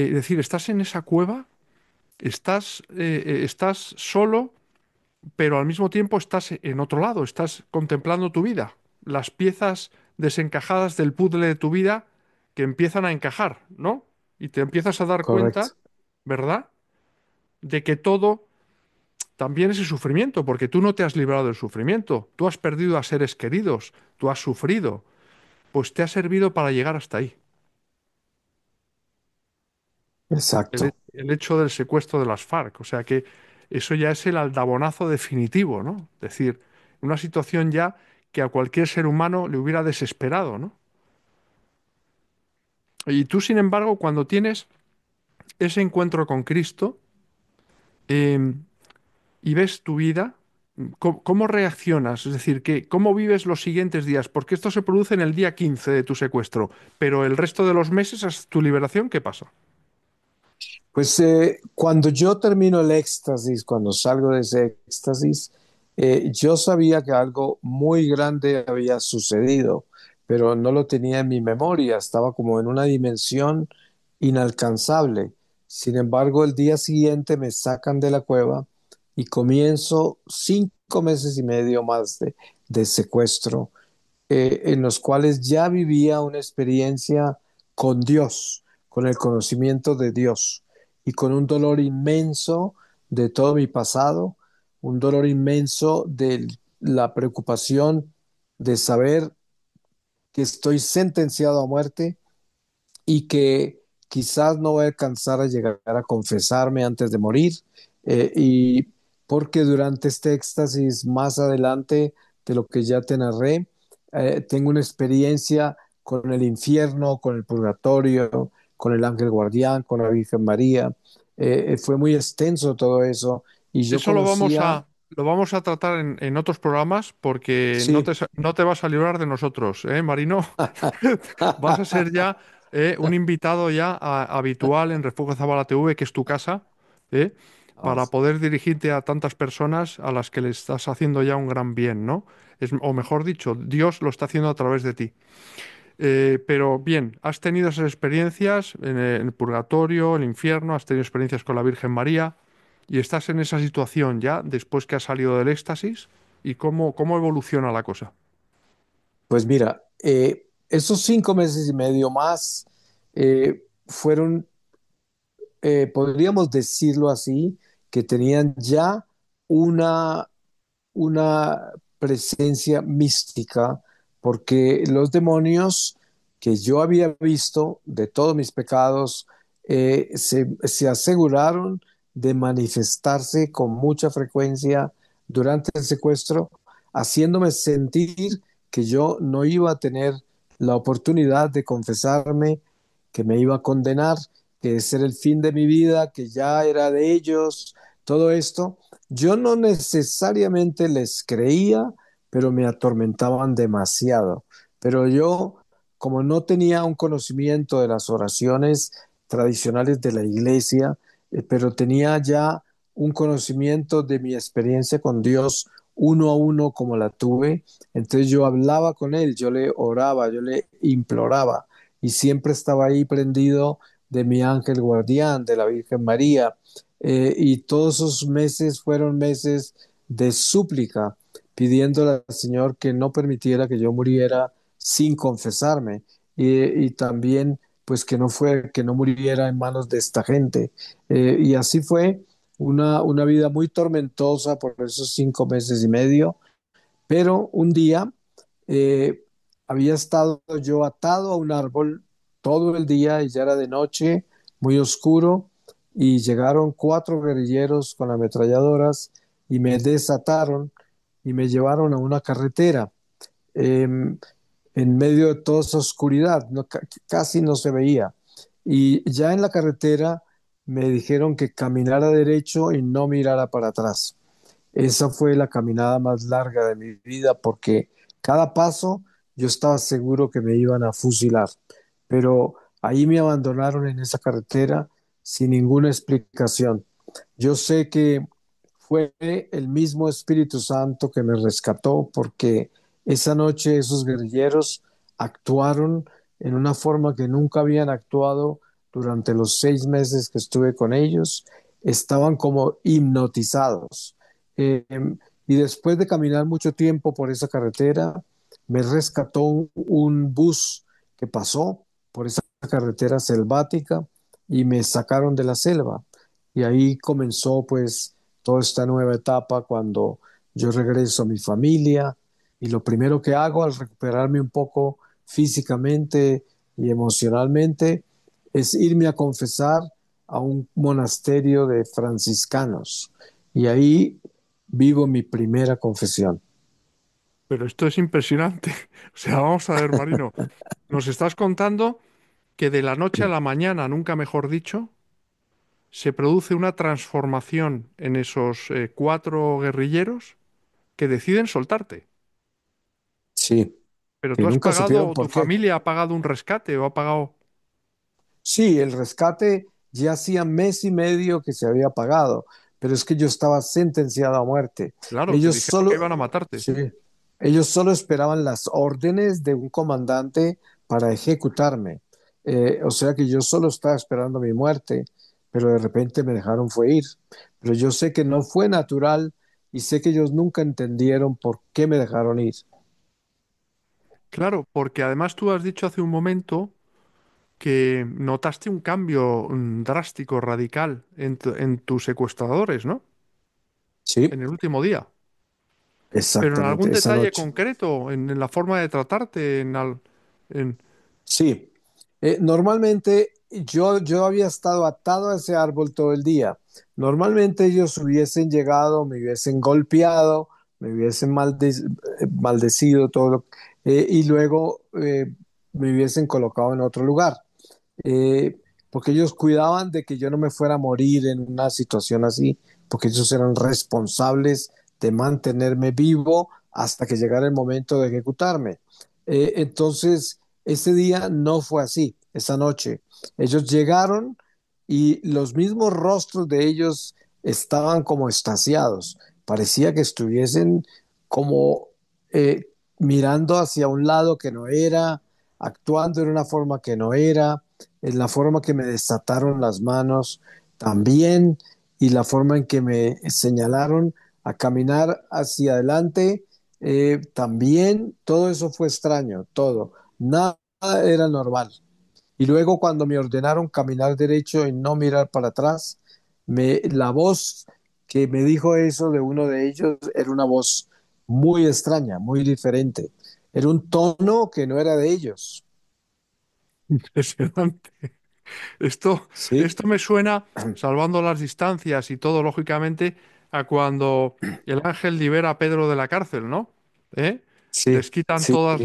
es decir, estás en esa cueva, estás solo, pero al mismo tiempo estás en otro lado, estás contemplando tu vida, las piezas desencajadas del puzzle de tu vida que empiezan a encajar, ¿no? Y te empiezas a dar correcto. cuenta, ¿verdad?, de que todo también es el sufrimiento, porque tú no te has librado del sufrimiento, tú has perdido a seres queridos, tú has sufrido, pues te ha servido para llegar hasta ahí. El hecho del secuestro de las FARC, o sea que eso ya es el aldabonazo definitivo, ¿no? Es decir, una situación ya que a cualquier ser humano le hubiera desesperado, ¿no? Y tú, sin embargo, cuando tienes ese encuentro con Cristo y ves tu vida, ¿cómo reaccionas? Es decir, ¿cómo vives los siguientes días? Porque esto se produce en el día 15 de tu secuestro, pero el resto de los meses hasta tu liberación, ¿qué pasa? Pues cuando yo termino el éxtasis, cuando salgo de ese éxtasis, yo sabía que algo muy grande había sucedido, pero no lo tenía en mi memoria, estaba como en una dimensión inalcanzable. Sin embargo, el día siguiente me sacan de la cueva y comienzo 5 meses y medio más de secuestro, en los cuales ya vivía una experiencia con Dios, con el conocimiento de Dios y con un dolor inmenso de todo mi pasado, un dolor inmenso de la preocupación de saber que estoy sentenciado a muerte y que quizás no voy a alcanzar a llegar a confesarme antes de morir, y porque durante este éxtasis más adelante de lo que ya te narré, tengo una experiencia con el infierno, con el purgatorio, con el ángel guardián, con la Virgen María. Fue muy extenso todo eso y yo Eso conocía, lo vamos a tratar en otros programas porque sí, no te vas a librar de nosotros, ¿eh, Marino? Vas a ser ya un invitado ya habitual en Refugio Zabala TV, que es tu casa, ¿eh? Para poder dirigirte a tantas personas a las que le estás haciendo ya un gran bien, ¿no? O mejor dicho, Dios lo está haciendo a través de ti. Pero bien, has tenido esas experiencias en el purgatorio, el infierno, has tenido experiencias con la Virgen María y estás en esa situación ya después que has salido del éxtasis y cómo evoluciona la cosa. pues mira, esos 5 meses y medio más fueron, podríamos decirlo así, que tenían ya una, una presencia mística, porque los demonios que yo había visto de todos mis pecados se aseguraron de manifestarse con mucha frecuencia durante el secuestro, haciéndome sentir que yo no iba a tener la oportunidad de confesarme, que me iba a condenar, que ese era el fin de mi vida, que ya era de ellos, todo esto. Yo no necesariamente les creía, pero me atormentaban demasiado. Pero yo, como no tenía un conocimiento de las oraciones tradicionales de la iglesia, pero tenía ya un conocimiento de mi experiencia con Dios uno a uno como la tuve, entonces yo hablaba con Él, yo le oraba, yo le imploraba y siempre estaba ahí prendido de mi ángel guardián, de la Virgen María, y todos esos meses fueron meses de súplica, pidiéndole al Señor que no permitiera que yo muriera sin confesarme, y también pues que no muriera en manos de esta gente. Y así fue una vida muy tormentosa por esos 5 meses y medio, pero un día eh, había estado yo atado a un árbol todo el día y ya era de noche, muy oscuro, y llegaron 4 guerrilleros con ametralladoras y me desataron y me llevaron a una carretera, en medio de toda esa oscuridad, casi no se veía. Y ya en la carretera me dijeron que caminara derecho y no mirara para atrás. Esa fue la caminada más larga de mi vida porque cada paso yo estaba seguro que me iban a fusilar, pero ahí me abandonaron en esa carretera sin ninguna explicación. Yo sé que fue el mismo Espíritu Santo que me rescató porque esa noche esos guerrilleros actuaron en una forma que nunca habían actuado durante los 6 meses que estuve con ellos, estaban como hipnotizados. Eh, y después de caminar mucho tiempo por esa carretera, me rescató un bus que pasó por esa carretera selvática y me sacaron de la selva. Y ahí comenzó pues toda esta nueva etapa cuando yo regreso a mi familia y lo primero que hago al recuperarme un poco físicamente y emocionalmente es irme a confesar a un monasterio de franciscanos. Y ahí vivo mi primera confesión. Pero esto es impresionante. O sea, vamos a ver, Marino, nos estás contando que de la noche a la mañana, nunca mejor dicho, se produce una transformación en esos cuatro guerrilleros que deciden soltarte. Sí, Pero que tú has nunca pagado, supieron o tu por qué. familia ha pagado un rescate o ha pagado. Sí, el rescate ya hacía mes y medio que se había pagado, pero es que yo estaba sentenciado a muerte. Claro, te Ellos dijeron que solo, iban a matarte. sí, ellos solo esperaban las órdenes de un comandante para ejecutarme. O sea que yo solo estaba esperando mi muerte, pero de repente me dejaron fue ir. Pero yo sé que no fue natural y sé que ellos nunca entendieron por qué me dejaron ir. Claro, porque además tú has dicho hace un momento que notaste un cambio drástico, radical en tus secuestradores, ¿no? En Sí, el último día. Pero en algún exactamente, esa detalle noche. concreto, en la forma de tratarte, en- Sí, normalmente yo había estado atado a ese árbol todo el día. Normalmente ellos hubiesen llegado, me hubiesen golpeado, me hubiesen maldecido todo, y luego me hubiesen colocado en otro lugar, eh, porque ellos cuidaban de que yo no me fuera a morir en una situación así, porque ellos eran responsables de mantenerme vivo hasta que llegara el momento de ejecutarme. Entonces, ese día no fue así, esa noche. Ellos llegaron y los mismos rostros de ellos estaban como extasiados. Parecía que estuviesen como mirando hacia un lado que no era, actuando de una forma que no era, en la forma que me desataron las manos también y la forma en que me señalaron a caminar hacia adelante, también todo eso fue extraño, todo, nada era normal. Y luego cuando me ordenaron caminar derecho y no mirar para atrás, la voz que me dijo eso de uno de ellos era una voz muy extraña, muy diferente. Era un tono que no era de ellos. impresionante. Esto, Sí, esto me suena, salvando las distancias y todo, lógicamente, a cuando el ángel libera a Pedro de la cárcel, ¿no? ¿Eh? Les sí, quitan sí, todas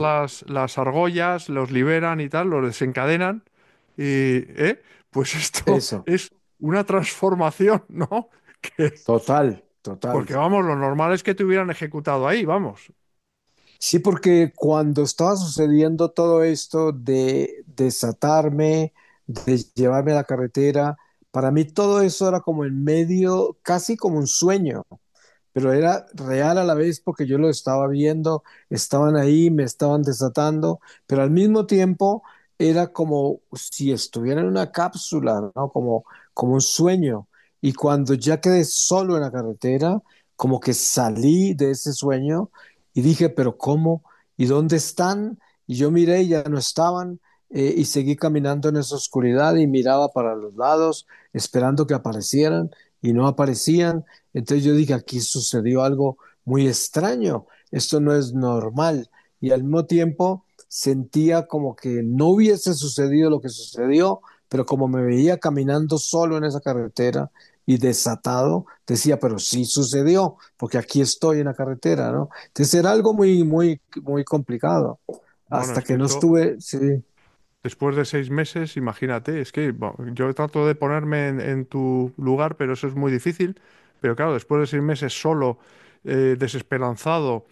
las argollas, los liberan y tal, los desencadenan. Y, pues esto eso. es una transformación, ¿no? Que, Total, total. porque vamos, lo normal es que te hubieran ejecutado ahí, vamos. Sí, porque cuando estaba sucediendo todo esto de desatarme, de llevarme a la carretera, para mí todo eso era como en medio, casi como un sueño, pero era real a la vez porque yo lo estaba viendo, estaban ahí, me estaban desatando, pero al mismo tiempo era como si estuviera en una cápsula, ¿no? Como un sueño. Y cuando ya quedé solo en la carretera, como que salí de ese sueño y dije, pero ¿cómo? ¿Y dónde están? Y yo miré y ya no estaban. Y seguí caminando en esa oscuridad y miraba para los lados, esperando que aparecieran y no aparecían. Entonces yo dije, aquí sucedió algo muy extraño, esto no es normal. Y al mismo tiempo sentía como que no hubiese sucedido lo que sucedió, pero como me veía caminando solo en esa carretera y desatado, decía, pero sí sucedió, porque aquí estoy en la carretera, ¿no? Entonces era algo muy, muy, muy complicado. Bueno, Hasta es que que no eso, estuve, sí, después de 6 meses, imagínate, es que yo trato de ponerme en tu lugar, pero eso es muy difícil. Pero claro, después de 6 meses solo, desesperanzado,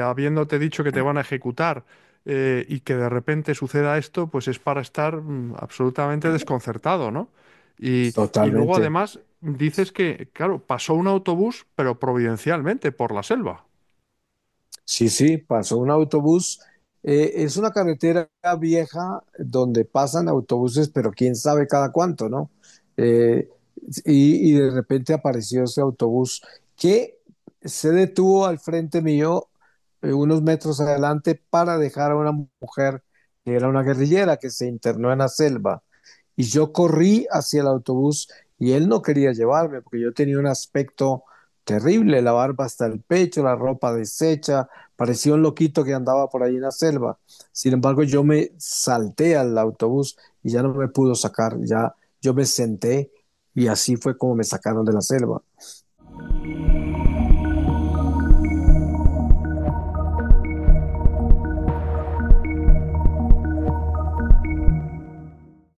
habiéndote dicho que te van a ejecutar, y que de repente suceda esto, pues es para estar absolutamente desconcertado, ¿no? Y luego totalmente. además dices que, claro, pasó un autobús, pero providencialmente por la selva. Sí, sí, pasó un autobús Es una carretera vieja donde pasan autobuses, pero quién sabe cada cuánto, ¿no? Eh, y de repente apareció ese autobús que se detuvo al frente mío, unos metros adelante, para dejar a una mujer que era una guerrillera que se internó en la selva. Y yo corrí hacia el autobús y él no quería llevarme porque yo tenía un aspecto terrible, la barba hasta el pecho, la ropa deshecha, parecía un loquito que andaba por ahí en la selva. Sin embargo, yo me salté al autobús y ya no me pudo sacar, ya yo me senté y así fue como me sacaron de la selva.